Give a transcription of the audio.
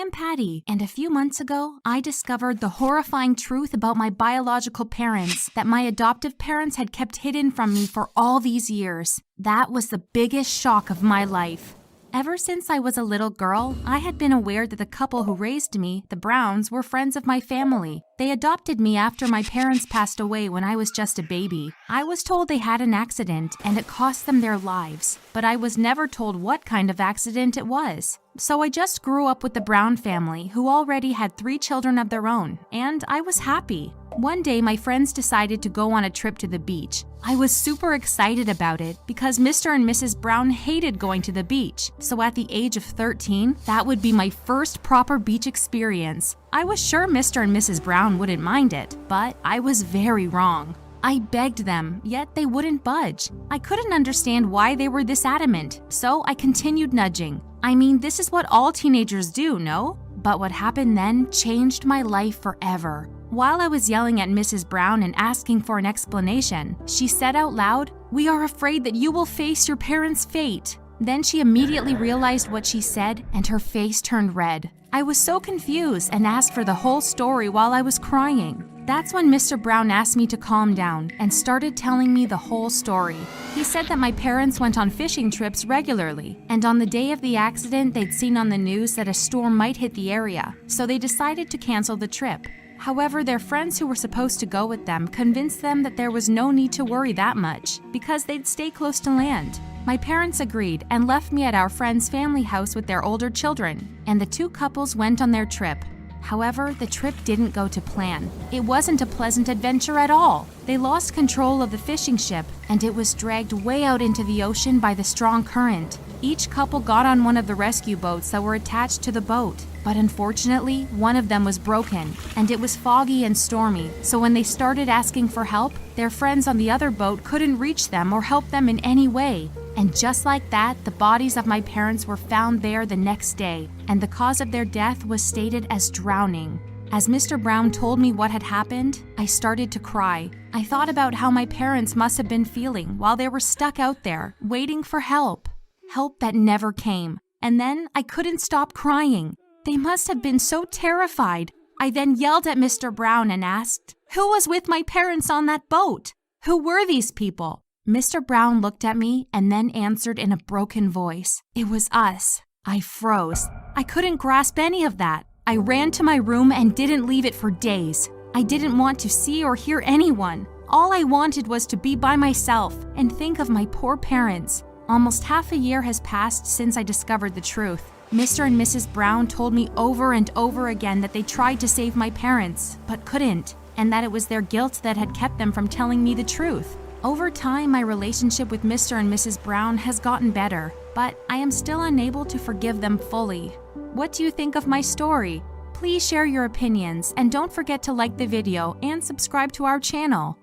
I'm Patty, and a few months ago, I discovered the horrifying truth about my biological parents that my adoptive parents had kept hidden from me for all these years. That was the biggest shock of my life. Ever since I was a little girl, I had been aware that the couple who raised me, the Browns, were friends of my family. They adopted me after my parents passed away when I was just a baby. I was told they had an accident and it cost them their lives, but I was never told what kind of accident it was. So I just grew up with the Brown family, who already had 3 children of their own, and I was happy. One day, my friends decided to go on a trip to the beach. I was super excited about it because Mr. and Mrs. Brown hated going to the beach. So at the age of 13, that would be my first proper beach experience. I was sure Mr. and Mrs. Brown wouldn't mind it, but I was very wrong. I begged them, yet they wouldn't budge. I couldn't understand why they were this adamant, so I continued nudging. I mean, this is what all teenagers do, no? But what happened then changed my life forever. While I was yelling at Mrs. Brown and asking for an explanation, she said out loud, "We are afraid that you will face your parents' fate." Then she immediately realized what she said and her face turned red. I was so confused and asked for the whole story while I was crying. That's when Mr. Brown asked me to calm down and started telling me the whole story. He said that my parents went on fishing trips regularly, and on the day of the accident they'd seen on the news that a storm might hit the area, so they decided to cancel the trip. However, their friends who were supposed to go with them convinced them that there was no need to worry that much because they'd stay close to land. My parents agreed and left me at our friend's family house with their older children, and the 2 couples went on their trip. However, the trip didn't go to plan. It wasn't a pleasant adventure at all. They lost control of the fishing ship, and it was dragged way out into the ocean by the strong current. Each couple got on one of the rescue boats that were attached to the boat. But unfortunately, one of them was broken, and it was foggy and stormy, so when they started asking for help, their friends on the other boat couldn't reach them or help them in any way. And just like that, the bodies of my parents were found there the next day, and the cause of their death was stated as drowning. As Mr. Brown told me what had happened, I started to cry. I thought about how my parents must have been feeling while they were stuck out there, waiting for help. Help that never came. And then I couldn't stop crying. They must have been so terrified. I then yelled at Mr. Brown and asked, "Who was with my parents on that boat? Who were these people?" Mr. Brown looked at me and then answered in a broken voice, "It was us." I froze. I couldn't grasp any of that. I ran to my room and didn't leave it for days. I didn't want to see or hear anyone. All I wanted was to be by myself and think of my poor parents. Almost half a year has passed since I discovered the truth. Mr. and Mrs. Brown told me over and over again that they tried to save my parents, but couldn't, and that it was their guilt that had kept them from telling me the truth. Over time, my relationship with Mr. and Mrs. Brown has gotten better, but I am still unable to forgive them fully. What do you think of my story? Please share your opinions, and don't forget to like the video and subscribe to our channel.